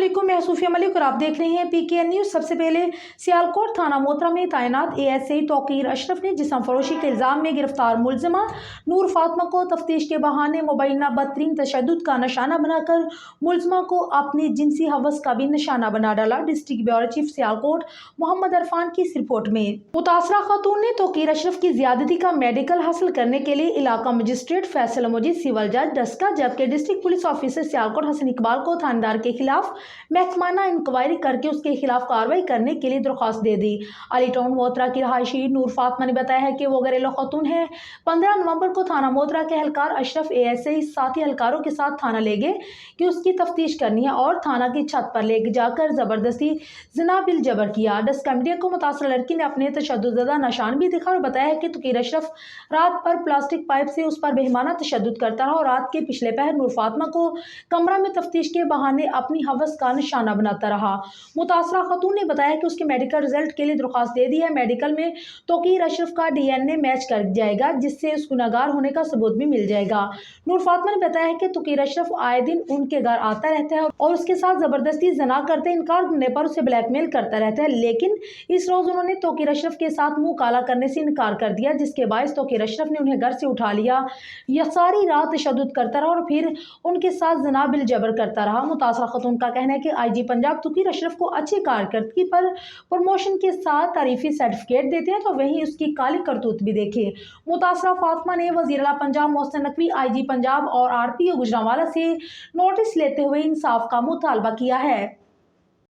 अस्सलामुअलैकुम, मैं सूफिया मलिक और आप देख रहे हैं PKN न्यूज़। सबसे पहले सियालकोट थाना मोतरा में तैनात ASI तौकीर अशरफ ने जिस्म फरोशी के इल्ज़ाम में गिरफ्तार मुलजिमा नूर फातिमा को तफ्तीश के बहाने मुबैना बदतरीन तशद्दुद का निशाना बनाकर मुलजिमा को अपनी जिनसी हवस का भी निशाना बना डाला। District bureau chief Sialkot Mohammad Irfan की इस रिपोर्ट में मुतासरा खातून ने तौकीर अशरफ की ज्यादती का मेडिकल हासिल करने के लिए इलाका मजिस्ट्रेट फैसल मजीद सिविल जज डस्का, जबकि district police officer Sialkot Hassan Iqbal को थानेदार के खिलाफ महकमाना इंक्वायरी करके उसके खिलाफ कार्रवाई करने के लिए दरख्वास्त दे दी। अली टाउन मोतरा की रहायशी नूर फातिमा ने बताया है कि वो घरेलू खातून है। 15 नवंबर को थाना मोतरा के एहलकार अशरफ ASI साथी एहलकारों के साथ थाना ले गए कि उसकी तफ्तीश करनी है और थाना की छत पर ले जाकर जबरदस्ती जिना बिल जबर किया। डस्का मीडिया को मुतासरा लड़की ने अपने तशद्दुद निशान भी दिखा और बताया है कि तौकीर अशरफ रात पर प्लास्टिक पाइप से उस पर बेईमाना तशद्दुद करता रहा और रात के पिछले पहर नूर फातिमा को कमरा में तफ्तीश के बहाने अपनी हवस का निशाना बनाता रहा। मुतासरा खातून ने बताया कि उसके मेडिकल रिजल्ट के लिए दरख्वास्त दे दी है। मेडिकल में तौकीर अशरफ का DNA मैच कर जाएगा, जिससे उस गुनहगार होने का सबूत भी मिल जाएगा। नूर फातिमा ने बताया है कि तौकीर अशरफ आए दिन उनके घर आता रहता है और उसके साथ जबरदस्ती जना करते इनकार करने पर उसे ब्लैकमेल करता रहता है, लेकिन इस रोज उन्होंने तौकीर अशरफ के साथ मुंह काला करने से इनकार कर दिया, जिसके बायस तौकीर अशरफ ने उन्हें घर से उठा लिया। यह सारी रात तशद्दुद करता रहा और फिर उनके साथ जना बिल जबर करता रहा। मुतासरा खातून का कहना है कि IG पंजाब तौकीर अशरफ को अच्छी कारकर्दगी पर प्रमोशन के साथ तारीफी सर्टिफिकेट देते हैं, तो वहीं उसकी काली करतूत भी देखे। मुतासरा फातिमा ने वज़ीर आला पंजाब मोहसिन नकवी, IG पंजाब और RPO गुजरांवाला से नोटिस लेते हुए इंसाफ का मुतालबा किया है।